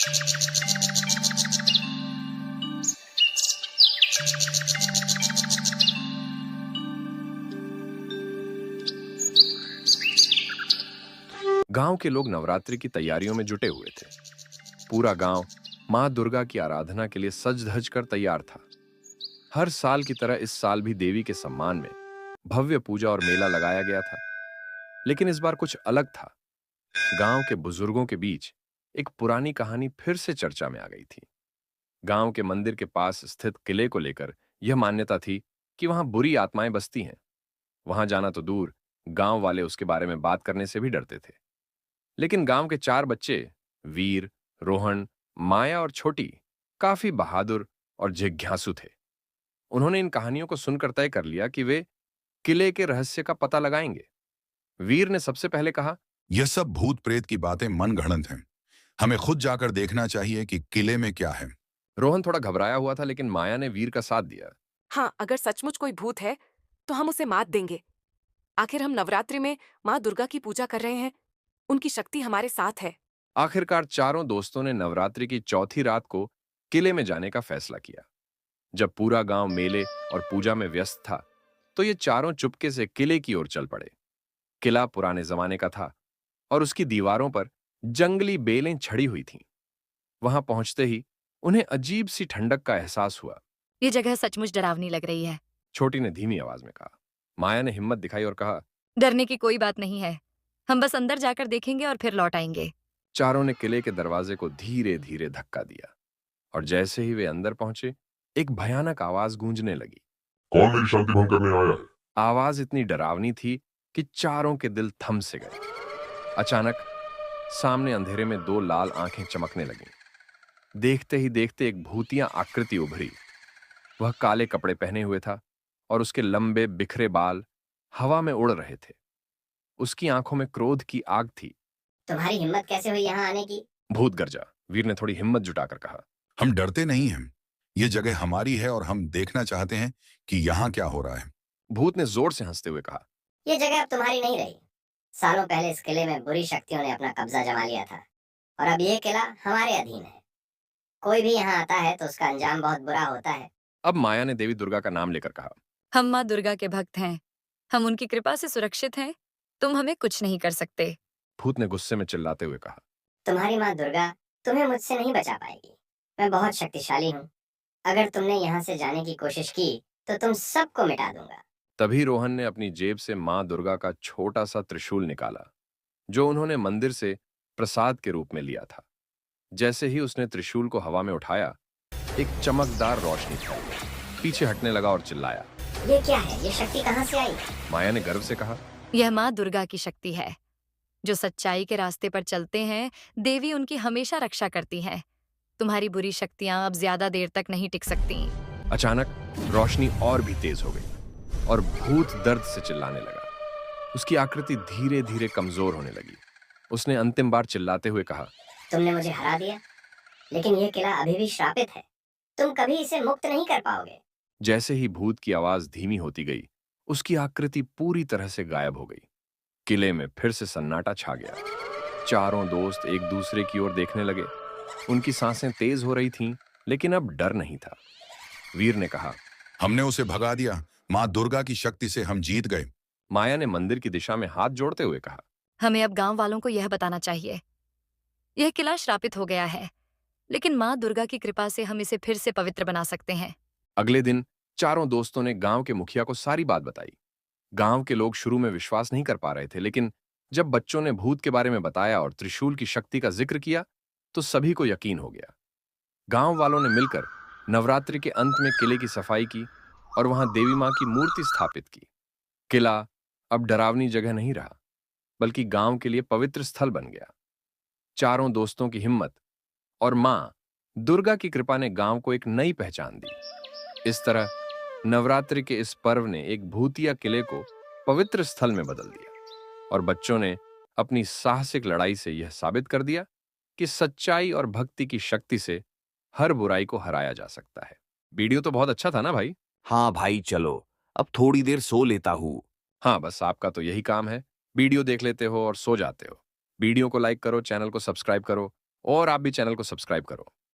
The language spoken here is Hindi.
गांव के लोग नवरात्रि की तैयारियों में जुटे हुए थे। पूरा गांव मां दुर्गा की आराधना के लिए सज धज कर तैयार था। हर साल की तरह इस साल भी देवी के सम्मान में भव्य पूजा और मेला लगाया गया था। लेकिन इस बार कुछ अलग था। गांव के बुजुर्गों के बीच एक पुरानी कहानी फिर से चर्चा में आ गई थी। गांव के मंदिर के पास स्थित किले को लेकर यह मान्यता थी कि वहां बुरी आत्माएं बसती हैं। वहां जाना तो दूर, गांव वाले उसके बारे में बात करने से भी डरते थे। लेकिन गांव के 4 बच्चे, वीर, रोहन, माया और छोटी, काफी बहादुर और जिज्ञासु थे। उन्होंने इन कहानियों को सुनकर तय कर लिया कि वे किले के रहस्य का पता लगाएंगे। वीर ने सबसे पहले कहा, यह सब भूत प्रेत की बातें मन गढ़ंत हैं। हमें खुद जाकर देखना चाहिए कि किले में क्या है। रोहन थोड़ा घबराया हुआ था, लेकिन माया ने वीर का साथ दिया। हाँ, अगर सचमुच कोई भूत है तो हम उसे मात देंगे। आखिर हम नवरात्रि में माँ दुर्गा की पूजा कर रहे हैं, उनकी शक्ति हमारे साथ है। आखिरकार चारों दोस्तों ने नवरात्रि की चौथी रात को किले में जाने का फैसला किया। जब पूरा गांव मेले और पूजा में व्यस्त था, तो ये चारों चुपके से किले की ओर चल पड़े। किला पुराने जमाने का था और उसकी दीवारों पर जंगली बेलें छड़ी हुई थीं। वहां पहुंचते ही उन्हें अजीब सी ठंडक का एहसास हुआ। ये जगह सचमुच डरावनी लग रही है। छोटी ने धीमी आवाज में कहा। माया ने हिम्मत दिखाई और कहा, डरने की कोई बात नहीं है, हम बस अंदर जाकर देखेंगे और फिर लौट आएंगे। चारों ने किले के दरवाजे को धीरे धीरे धक्का दिया और जैसे ही वे अंदर पहुंचे, एक भयानक आवाज गूंजने लगी। कौन मेरी शांति भंग करने आया है? आवाज इतनी डरावनी थी कि चारों के दिल थम से गए। अचानक सामने अंधेरे में 2 लाल आंखें चमकने लगीं। देखते ही देखते एक भूतिया आकृति उभरी। वह काले कपड़े पहने हुए था और उसके लंबे बिखरे बाल हवा में उड़ रहे थे। उसकी आंखों में क्रोध की आग थी। तुम्हारी हिम्मत कैसे हुई यहाँ आने की? भूत गर्जा। वीर ने थोड़ी हिम्मत जुटाकर कहा। हम डरते नहीं हैं। ये जगह हमारी है और हम देखना चाहते हैं कि यहाँ क्या हो रहा है। भूत ने जोर से हंसते हुए कहा। ये जगह अब तुम्हारी नहीं रही। सालों पहले इस किले में बुरी शक्तियों ने अपना कब्जा जमा लिया था और अब ये किला हमारे अधीन है। कोई भी यहाँ आता है तो उसका अंजाम बहुत बुरा होता है। अब माया ने देवी दुर्गा का नाम लेकर कहा। हम माँ दुर्गा के भक्त हैं, हम उनकी कृपा से सुरक्षित हैं, तुम हमें कुछ नहीं कर सकते। भूत ने गुस्से में चिल्लाते हुए कहा। तुम्हारी माँ दुर्गा तुम्हें मुझसे नहीं बचा पाएगी। मैं बहुत शक्तिशाली हूँ। अगर तुमने यहाँ से जाने की कोशिश की तो तुम सबको मिटा दूंगा। तभी रोहन ने अपनी जेब से मां दुर्गा का छोटा सा त्रिशूल निकाला, जो उन्होंने मंदिर से प्रसाद के रूप में लिया था। जैसे ही उसने त्रिशूल को हवा में उठाया, एक चमकदार रोशनी फैली। पीछे हटने लगा और चिल्लाया। ये क्या है? ये शक्ति कहाँ से आई? माया ने गर्व से कहा। यह माँ दुर्गा की शक्ति है। जो सच्चाई के रास्ते पर चलते हैं, देवी उनकी हमेशा रक्षा करती है। तुम्हारी बुरी शक्तियां अब ज्यादा देर तक नहीं टिक सकती। अचानक रोशनी और भी तेज हो गई और भूत दर्द से चिल्लाने लगा। उसकी आकृति धीरे धीरे कमजोर होने लगी। उसने अंतिम बार चिल्लाते हुए कहा। तुमने मुझे हरा दिया, लेकिन ये किला अभी भी श्रापित है। तुम कभी इसे मुक्त नहीं कर पाओगे। जैसे ही भूत की आवाज धीमी होती गई, उसकी आकृति पूरी तरह से गायब हो गई। किले में फिर से सन्नाटा छा गया। चारों दोस्त एक दूसरे की ओर देखने लगे। उनकी सांसें तेज हो रही थीं, लेकिन अब डर नहीं था। वीर ने कहा। हमने उसे भगा दिया। माँ दुर्गा की शक्ति से हम जीत गए। माया ने मंदिर की दिशा में हाथ जोड़ते हुए कहा। हमें अब गांव वालों को यह बताना चाहिए। यह किला श्रापित हो गया है, लेकिन माँ दुर्गा की कृपा से हम इसे फिर से पवित्र बना सकते हैं। अगले दिन चारों दोस्तों ने गांव के मुखिया को सारी बात बताई। गांव के लोग शुरू में विश्वास नहीं कर पा रहे थे, लेकिन जब बच्चों ने भूत के बारे में बताया और त्रिशूल की शक्ति का जिक्र किया, तो सभी को यकीन हो गया। गांव वालों ने मिलकर नवरात्रि के अंत में किले की सफाई की और वहां देवी मां की मूर्ति स्थापित की। किला अब डरावनी जगह नहीं रहा, बल्कि गांव के लिए पवित्र स्थल बन गया। चारों दोस्तों की हिम्मत और मां दुर्गा की कृपा ने गांव को एक नई पहचान दी। इस तरह नवरात्रि के इस पर्व ने एक भूतिया किले को पवित्र स्थल में बदल दिया और बच्चों ने अपनी साहसिक लड़ाई से यह साबित कर दिया कि सच्चाई और भक्ति की शक्ति से हर बुराई को हराया जा सकता है। वीडियो तो बहुत अच्छा था ना भाई? हाँ भाई, चलो अब थोड़ी देर सो लेता हूँ। हाँ, बस आपका तो यही काम है, वीडियो देख लेते हो और सो जाते हो। वीडियो को लाइक करो, चैनल को सब्सक्राइब करो और आप भी चैनल को सब्सक्राइब करो।